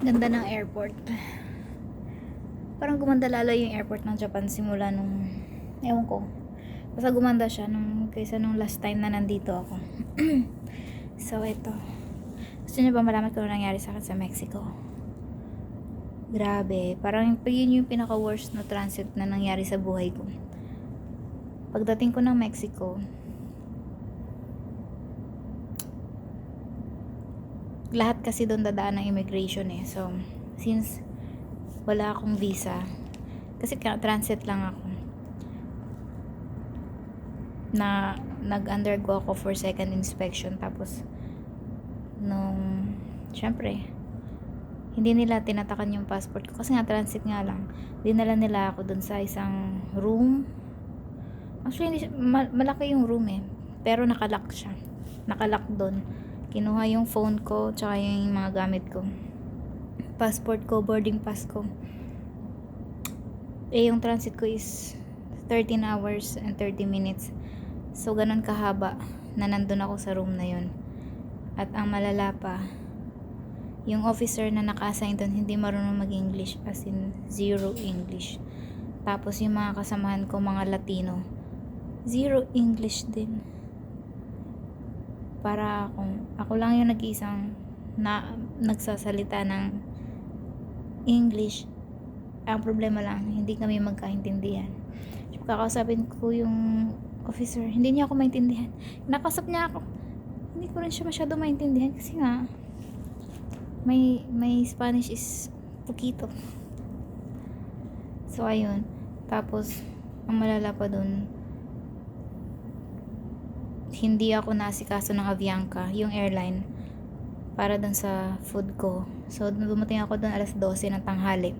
Ganda ng airport. Parang gumanda lalo yung airport ng Japan simula nung, ewan ko. Basta gumanda siya kaysa nung last time na nandito ako. So, ito. Gusto niyo ba malaman kung ano nangyari sa akin sa Mexico? Grabe. Parang yun yung pinaka-worst na transit na nangyari sa buhay ko. Pagdating ko ng Mexico, lahat kasi doon dadaan ng immigration eh. So, since wala akong visa, kasi transit lang ako, na nag-undergo ako for second inspection. Tapos, syempre, hindi nila tinatakan yung passport ko kasi nga transit nga lang. Dinala nila ako dun sa isang room. Actually, hindi malaki yung room eh. Pero nakalock siya. Nakalock dun. Kinuha yung phone ko, tsaka yung mga gamit ko. Passport ko, boarding pass ko. Eh, yung transit ko is 13 hours and 30 minutes. So, ganun kahaba na nandun ako sa room na yun. At ang malala pa, yung officer na naka-assign doon hindi marunong mag-English, as in zero English. Tapos yung mga kasamahan ko, mga Latino, zero English din. Para ako lang yung nag-iisang nagsasalita ng English. Ang problema lang, hindi kami magkaintindihan. Kakausapin ko yung officer, hindi niya ako maintindihan. Nakausap niya ako, hindi ko rin siya masyado maintindihan kasi nga may Spanish is poquito. So ayun, tapos ang malala pa dun, hindi ako nasikaso ng Avianca, yung airline, para dun sa food ko. So dumating ako dun alas 12 ng tanghali.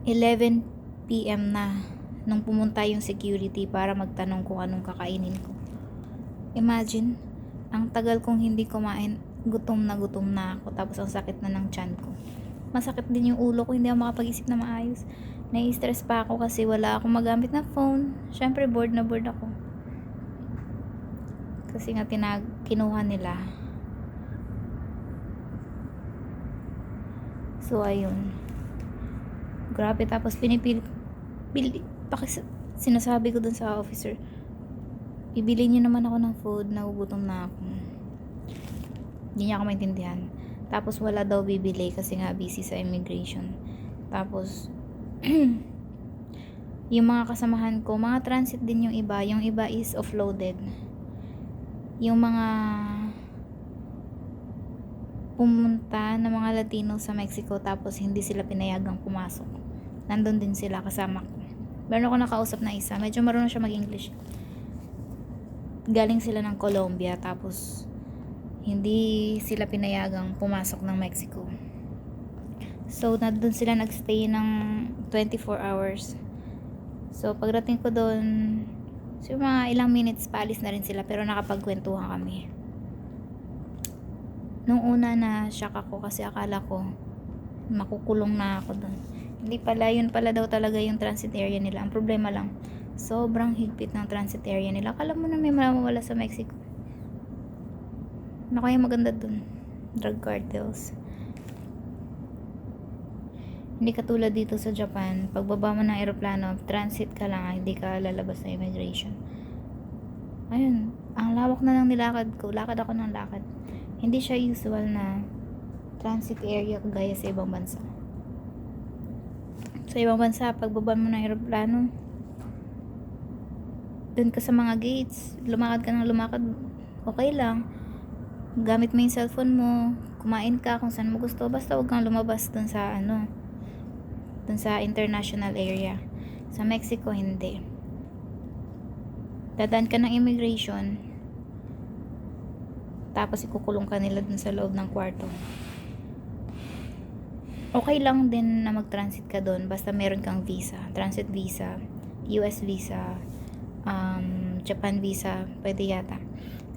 11 PM na nung pumunta yung security para magtanong kung anong kakainin ko. Imagine, ang tagal kong hindi kumain, gutom na ako, tapos ang sakit na ng tiyan ko. Masakit din yung ulo ko, hindi ako makapag-isip na maayos. Nai-stress pa ako kasi wala akong magamit na phone. Syempre bored na bored ako. Kasi nga kinuha nila. So ayun. Grabe, tapos sinasabi ko dun sa officer, bibili niyo naman ako ng food, nagugutom na ako. Hindi niya ako maintindihan. Tapos wala daw bibili kasi nga busy sa immigration. Tapos yung mga kasamahan ko, mga transit din yung iba is offloaded. Yung mga pumunta na mga Latino sa Mexico tapos hindi sila pinayagang pumasok, nandun din sila kasama ko. Meron ako nakausap na isa, medyo marunong siya mag-English. Galing sila ng Colombia, tapos hindi sila pinayagang pumasok ng Mexico. So, nandun sila nagstay ng 24 hours. So, pagdating ko doon, so mga ilang minutes paalis na rin sila, pero nakapagkwentuhan kami. Nung una na shock ako kasi akala ko makukulong na ako doon. Hindi pala, yun pala daw talaga yung transit area nila. Ang problema lang, sobrang higpit ng transit area nila. Akala mo na may mawawala sa Mexico. Ano kaya maganda dun? Drug cartels. Hindi katulad dito sa Japan, pagbaba mo ng aeroplano, transit ka lang, hindi ka lalabas na immigration. Ayun, ang lawak na ng nilakad ko. Lakad ako ng lakad. Hindi siya usual na transit area kagaya sa ibang bansa. Sa ibang bansa, pagbaba mo ng aeroplano, dun ka sa mga gates, lumakad ka ng lumakad, okay lang. Gamit mo yung cellphone mo, kumain ka kung saan mo gusto, basta huwag kang lumabas dun sa dun sa international area. Sa Mexico, hindi. Dadaan ka ng immigration, tapos ikukulong ka nila dun sa loob ng kwarto. Okay lang din na mag-transit ka doon basta meron kang visa, transit visa, US visa, Japan visa, pwede yata.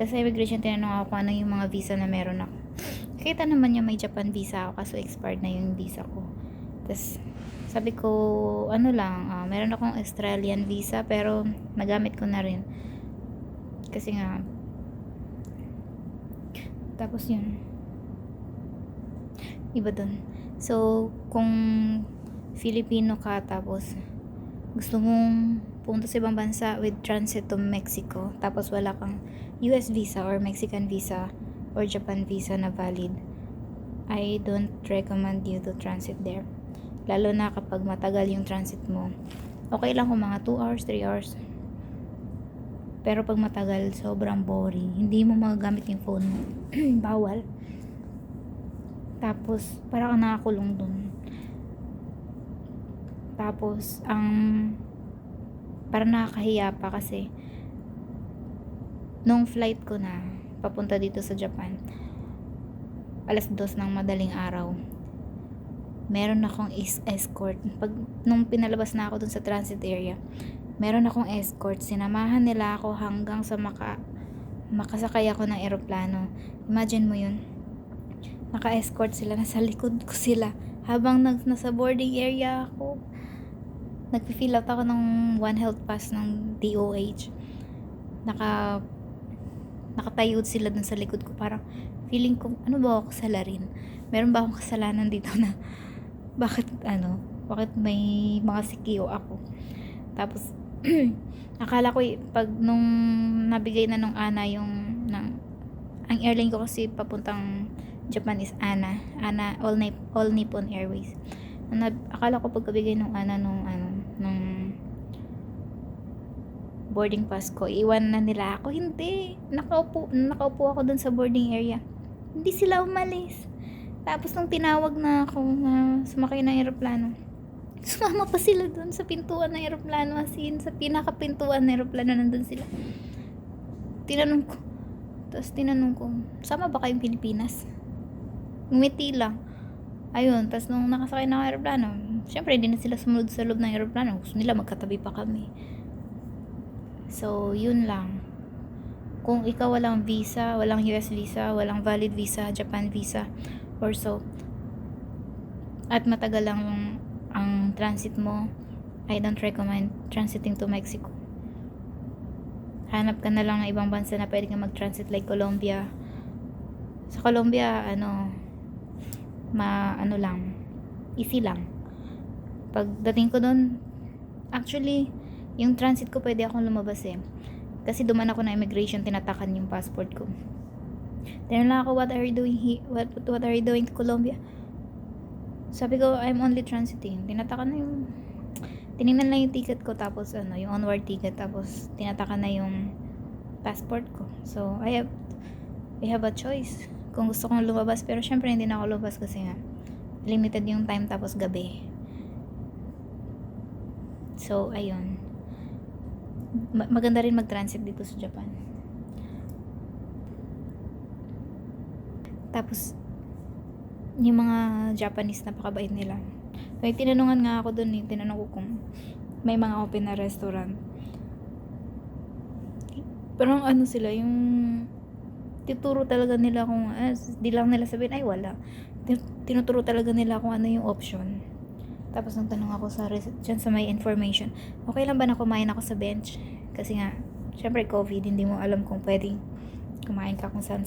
Kasi sa immigration tinanong ako kung ano yung mga visa na meron ako. Kita naman niya may Japan visa ako kaso expired na yung visa ko. Tapos sabi ko, meron akong Australian visa pero nagamit ko na rin. Kasi nga, tapos Iba dun. So, kung Filipino ka tapos gusto mong pumunta sa ibang bansa with transit to Mexico, tapos wala kang US visa or Mexican visa or Japan visa na valid, I don't recommend you to transit there. Lalo na kapag matagal yung transit mo. Okay lang kung mga 2 hours, 3 hours. Pero pag matagal, sobrang boring. Hindi mo magagamit yung phone mo. Bawal. Tapos, parang kang nakakulong dun. Tapos, parang nakakahiya pa kasi nung flight ko na papunta dito sa Japan, 2:00 ng madaling araw, meron akong escort. Nung pinalabas na ako dun sa transit area, meron akong escort. Sinamahan nila ako hanggang sa makasakay ako ng eroplano. Imagine mo yun. Naka-escort sila. Nasa likod ko sila. Habang nasa boarding area ako, nag-fill out ako ng One Health Pass ng DOH. Nakatayo sila dun sa likod ko. Parang feeling ko, ano ba ako salarin? Meron ba akong kasalanan dito na bakit may mga sikiyo ako? Tapos akala ko pag nung nabigay na nung ANA ang airline ko kasi papuntang Japan is ANA All Nippon Airways. Akala ko pagkabigay nung ANA nung boarding pass ko, iwan na nila ako. Hindi, nakaupo ako dun sa boarding area. Hindi sila umalis. Tapos nung tinawag na ako na sumakay ng eroplano, sumama pa sila dun sa pintuan ng eroplano. As in, sa pinakapintuan ng eroplano nandun sila. Tinanong ko, sama ba kayong Pilipinas? Ngumiti lang. Ayun, tapos nung nakasakay na ng eroplano, syempre hindi na sila sumunod sa loob ng eroplano. Gusto nila magkatabi pa kami. So, yun lang. Kung ikaw walang visa, walang US visa, walang valid visa, Japan visa, or so, at matagal lang ang transit mo, I don't recommend transiting to Mexico. Hanap ka na lang ng ibang bansa na pwede ka mag-transit like Colombia. Sa Colombia, easy lang. Pagdating ko doon, actually, yung transit ko pwede akong lumabas kasi duman ako na immigration, tinatakan yung passport ko. Tinanong ako, what are you doing here? What are you doing to Colombia? Sabi ko, I'm only transiting. Tinatakan na tinignan lang yung ticket ko, tapos yung onward ticket, tapos tinatakan na yung passport ko. So, I have a choice kung gusto kong lumabas, pero syempre hindi na ako lumabas kasi nga limited yung time, tapos gabi. So, ayun. Maganda rin mag-transit dito sa Japan. Tapos yung mga Japanese, napakabait nila. Kaya tinanungan nga ako dun, tinanong ko kung may mga open na restaurant. Parang sila, yung tituro talaga nila kung di lang nila sabihin, ay wala. Tinuturo talaga nila kung ano yung option. Tapos nung tanong ako dyan sa may information, okay lang ba na kumain ako sa bench? Kasi nga, syempre COVID, hindi mo alam kung pwedeng kumain ka kung saan.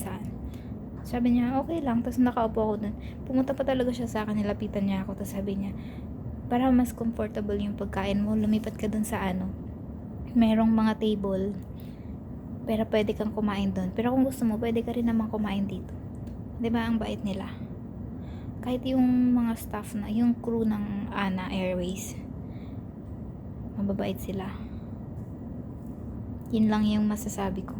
Sabi niya, okay lang. Tapos nakaupo ako dun. Pumunta pa talaga siya sa akin, nilapitan niya ako. Tapos sabi niya, para mas comfortable yung pagkain mo, lumipat ka dun sa merong mga table, pero pwede kang kumain dun. Pero kung gusto mo, pwede ka rin naman kumain dito. 'Di ba ang bait nila? Kahit yung mga staff yung crew ng ANA Airways, mababait sila. Yun lang yung masasabi ko.